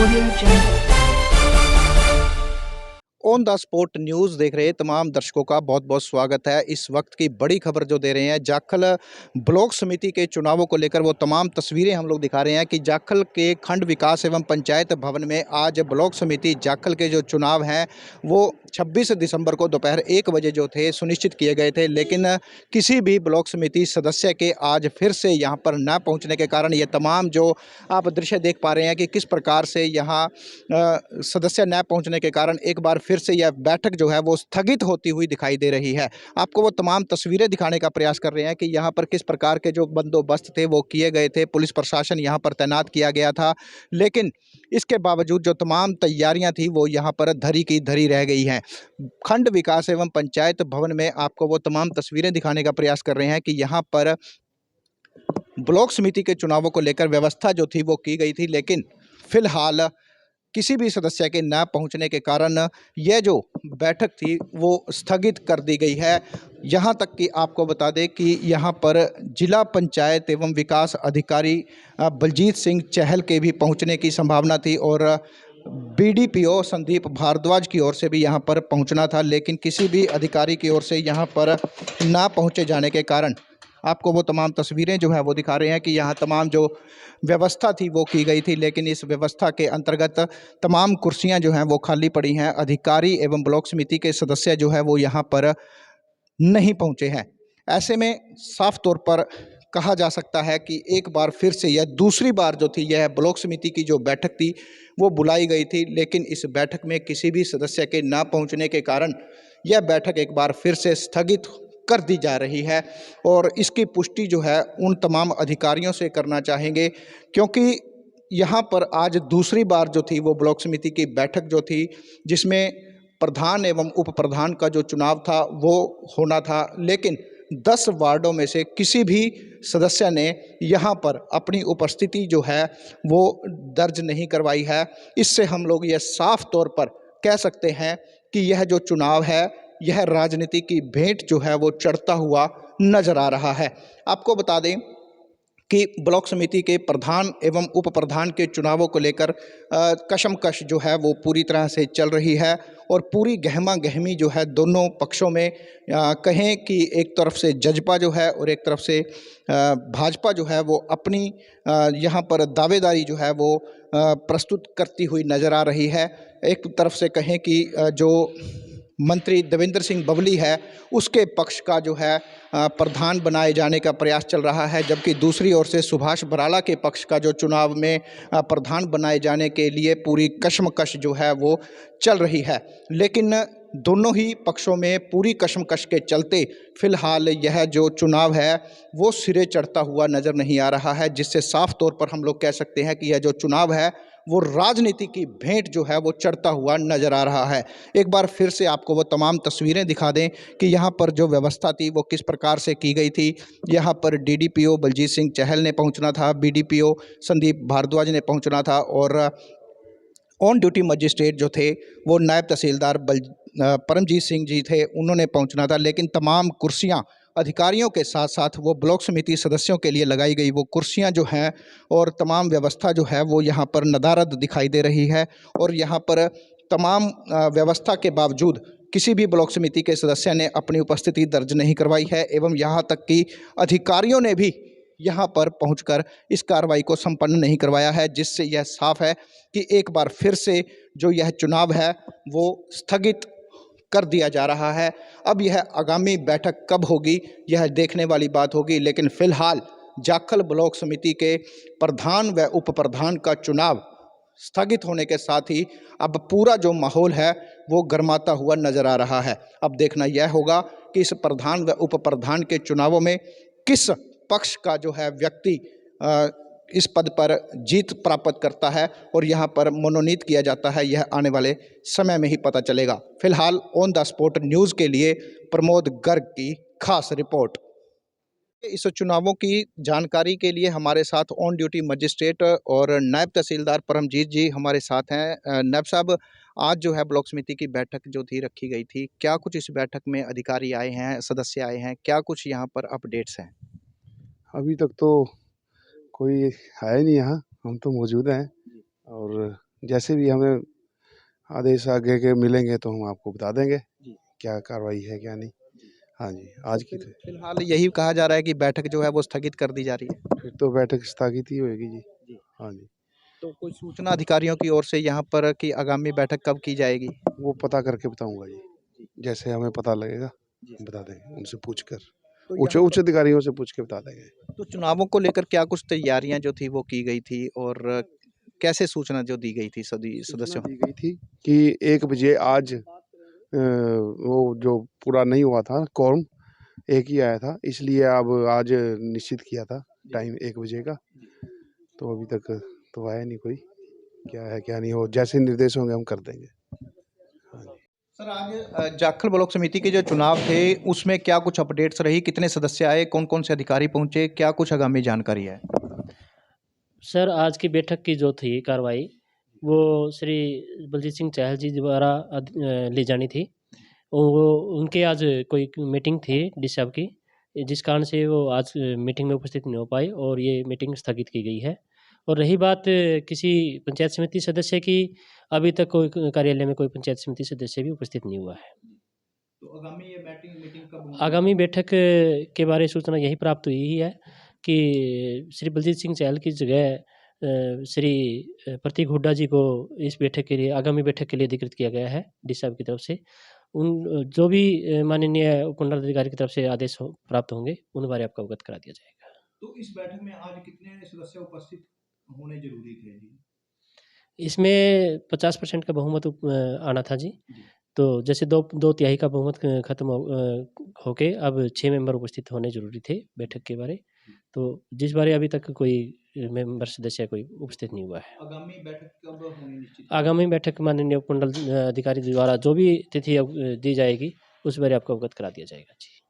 Audio Jungle. On the spot news देख रहे तमाम दर्शकों का बहुत बहुत स्वागत है। इस वक्त की बड़ी खबर जो दे रहे हैं जाखल ब्लॉक समिति के चुनावों को लेकर, वो तमाम तस्वीरें हम लोग दिखा रहे हैं कि जाखल के खंड विकास एवं पंचायत भवन में आज ब्लॉक समिति जाखल के जो चुनाव हैं वो 26 दिसंबर को दोपहर 1 बजे जो थे सुनिश्चित किए गए थे, लेकिन किसी भी ब्लॉक समिति सदस्य के आज फिर से यहाँ पर न पहुँचने के कारण ये तमाम जो आप दृश्य देख पा रहे हैं कि किस प्रकार से यहाँ सदस्य न पहुँचने के कारण एक बार फिर से यह बैठक जो है वो स्थगित होती हुई दिखाई दे रही है। आपको वो तमाम तस्वीरें दिखाने का प्रयास कर रहे हैं कि यहाँ पर किस प्रकार के जो बंदोबस्त थे वो किए गए थे, पुलिस प्रशासन यहाँ पर तैनात किया गया था, लेकिन इसके बावजूद जो तमाम तैयारियां थी वो यहाँ पर धरी की धरी रह गई हैं। खंड विकास एवं पंचायत भवन में आपको वो तमाम तस्वीरें दिखाने का प्रयास कर रहे हैं कि यहाँ पर ब्लॉक समिति के चुनावों को लेकर व्यवस्था जो थी वो की गई थी, लेकिन फिलहाल किसी भी सदस्य के न पहुंचने के कारण यह जो बैठक थी वो स्थगित कर दी गई है। यहाँ तक कि आपको बता दें कि यहाँ पर जिला पंचायत एवं विकास अधिकारी बलजीत सिंह चहल के भी पहुँचने की संभावना थी और बीडीपीओ संदीप भारद्वाज की ओर से भी यहाँ पर पहुँचना था, लेकिन किसी भी अधिकारी की ओर से यहाँ पर ना पहुँचे जाने के कारण आपको वो तमाम तस्वीरें जो हैं वो दिखा रहे हैं कि यहाँ तमाम जो व्यवस्था थी वो की गई थी, लेकिन इस व्यवस्था के अंतर्गत तमाम कुर्सियां जो हैं वो खाली पड़ी हैं। अधिकारी एवं ब्लॉक समिति के सदस्य जो है वो यहाँ पर नहीं पहुँचे हैं। ऐसे में साफ तौर पर कहा जा सकता है कि एक बार फिर से यह दूसरी बार जो थी यह ब्लॉक समिति की जो बैठक थी वो बुलाई गई थी, लेकिन इस बैठक में किसी भी सदस्य के ना पहुँचने के कारण यह बैठक एक बार फिर से स्थगित कर दी जा रही है। और इसकी पुष्टि जो है उन तमाम अधिकारियों से करना चाहेंगे, क्योंकि यहाँ पर आज दूसरी बार जो थी वो ब्लॉक समिति की बैठक जो थी जिसमें प्रधान एवं उप प्रधान का जो चुनाव था वो होना था, लेकिन 10 वार्डों में से किसी भी सदस्य ने यहाँ पर अपनी उपस्थिति जो है वो दर्ज नहीं करवाई है। इससे हम लोग ये साफ तौर पर कह सकते हैं कि यह जो चुनाव है यह राजनीति की भेंट जो है वो चढ़ता हुआ नजर आ रहा है। आपको बता दें कि ब्लॉक समिति के प्रधान एवं उप प्रधान के चुनावों को लेकर कशमकश जो है वो पूरी तरह से चल रही है और पूरी गहमा गहमी जो है दोनों पक्षों में कहें कि एक तरफ से जजपा जो है और एक तरफ से भाजपा जो है वो अपनी यहाँ पर दावेदारी जो है वो प्रस्तुत करती हुई नज़र आ रही है। एक तरफ से कहें कि जो मंत्री देवेंद्र सिंह बबली है उसके पक्ष का जो है प्रधान बनाए जाने का प्रयास चल रहा है, जबकि दूसरी ओर से सुभाष बराला के पक्ष का जो चुनाव में प्रधान बनाए जाने के लिए पूरी कशमकश जो है वो चल रही है। लेकिन दोनों ही पक्षों में पूरी कशमकश के चलते फिलहाल यह जो चुनाव है वो सिरे चढ़ता हुआ नज़र नहीं आ रहा है, जिससे साफ तौर पर हम लोग कह सकते हैं कि यह जो चुनाव है वो राजनीति की भेंट जो है वो चढ़ता हुआ नज़र आ रहा है। एक बार फिर से आपको वो तमाम तस्वीरें दिखा दें कि यहाँ पर जो व्यवस्था थी वो किस प्रकार से की गई थी। यहाँ पर डीडीपीओ बलजीत सिंह चहल ने पहुँचना था, बीडीपीओ संदीप भारद्वाज ने पहुँचना था और ऑन ड्यूटी मजिस्ट्रेट जो थे वो नायब तहसीलदार परमजीत सिंह जी थे, उन्होंने पहुँचना था, लेकिन तमाम कुर्सियाँ अधिकारियों के साथ साथ वो ब्लॉक समिति सदस्यों के लिए लगाई गई वो कुर्सियां जो हैं और तमाम व्यवस्था जो है वो यहाँ पर नदारद दिखाई दे रही है। और यहाँ पर तमाम व्यवस्था के बावजूद किसी भी ब्लॉक समिति के सदस्य ने अपनी उपस्थिति दर्ज नहीं करवाई है एवं यहाँ तक कि अधिकारियों ने भी यहाँ पर पहुंचकर इस कार्रवाई को संपन्न नहीं करवाया है, जिससे यह साफ है कि एक बार फिर से जो यह चुनाव है वो स्थगित कर दिया जा रहा है। अब यह आगामी बैठक कब होगी यह देखने वाली बात होगी, लेकिन फिलहाल जाखल ब्लॉक समिति के प्रधान व उप प्रधान का चुनाव स्थगित होने के साथ ही अब पूरा जो माहौल है वो गर्माता हुआ नजर आ रहा है। अब देखना यह होगा कि इस प्रधान व उप प्रधान के चुनावों में किस पक्ष का जो है व्यक्ति इस पद पर जीत प्राप्त करता है और यहाँ पर मनोनीत किया जाता है, यह आने वाले समय में ही पता चलेगा। फिलहाल ऑन द स्पॉट न्यूज़ के लिए प्रमोद गर्ग की खास रिपोर्ट। इस चुनावों की जानकारी के लिए हमारे साथ ऑन ड्यूटी मजिस्ट्रेट और नायब तहसीलदार परमजीत जी हमारे साथ हैं। नायब साहब, आज जो है ब्लॉक समिति की बैठक जो थी रखी गई थी, क्या कुछ इस बैठक में अधिकारी आए हैं, सदस्य आए हैं, क्या कुछ यहाँ पर अपडेट्स हैं? अभी तक तो कोई है नहीं यहाँ, हम तो मौजूद हैं और जैसे भी हमें आदेश आगे के मिलेंगे तो हम आपको बता देंगे जी। क्या कार्रवाई है क्या नहीं। हाँ जी, आज की तो फिलहाल यही कहा जा रहा है कि बैठक जो है वो स्थगित कर दी जा रही है। फिर तो बैठक स्थगित ही होगी जी। जी। हाँ जी, तो कोई सूचना अधिकारियों की ओर से यहाँ पर कि आगामी बैठक कब की जाएगी? वो पता करके बताऊंगा जी। जी। जैसे हमें पता लगेगा जी। बता देंगे, उनसे पूछ कर, तो उच्च यहाँ उच्च अधिकारियों से पूछ के बता देंगे। तो चुनावों को लेकर क्या कुछ तैयारियां जो थी वो की गई थी और कैसे सूचना जो दी गई थी सभी सूचना सदस्यों? दी गई थी कि 1 बजे आज वो जो पूरा नहीं हुआ था कॉर्म, एक ही आया था, इसलिए अब आज निश्चित किया था टाइम 1 बजे का। तो अभी तक तो आया नहीं कोई, क्या है क्या नहीं, हो जैसे निर्देश होंगे हम कर देंगे। हाँ जी। सर आज जाखल ब्लॉक समिति के जो चुनाव थे उसमें क्या कुछ अपडेट्स रही, कितने सदस्य आए, कौन कौन से अधिकारी पहुंचे, क्या कुछ आगामी जानकारी है? सर आज की बैठक की जो थी कार्रवाई वो श्री बलजीत सिंह चाहल जी द्वारा ली जानी थी। वो उनके आज कोई मीटिंग थी डी साहब की, जिस कारण से वो आज मीटिंग में उपस्थित नहीं हो पाए और ये मीटिंग स्थगित की गई है। और रही बात किसी पंचायत समिति सदस्य की, अभी तक कोई कार्यालय में कोई पंचायत समिति सदस्य भी उपस्थित नहीं हुआ है। तो आगामी ये मीटिंग कब होगी? आगामी बैठक के बारे सूचना यही प्राप्त हुई है कि श्री बलजीत सिंह चहल की जगह श्री प्रतीक हुड्डा जी को इस बैठक के लिए, आगामी बैठक के लिए अधिकृत किया गया है डी साहब की तरफ से। उन जो भी माननीय उपमंडलाधिकारी की तरफ से आदेश प्राप्त होंगे उन बारे आपको अवगत करा दिया जाएगा। तो इस बैठक में आज कितने सदस्य उपस्थित होने जरूरी थे जी? इसमें 50% का बहुमत आना था जी। तो जैसे दो तिहाई का बहुमत खत्म होके अब 6 मेंबर उपस्थित होने जरूरी थे बैठक के बारे। तो जिस बारे अभी तक कोई मेंबर सदस्य कोई उपस्थित नहीं हुआ है। आगामी बैठक कब होनी निश्चित? आगामी बैठक माननीय उपमंडल अधिकारी द्वारा जो भी तिथि दी जाएगी उस बारे आपको अवगत करा दिया जाएगा जी।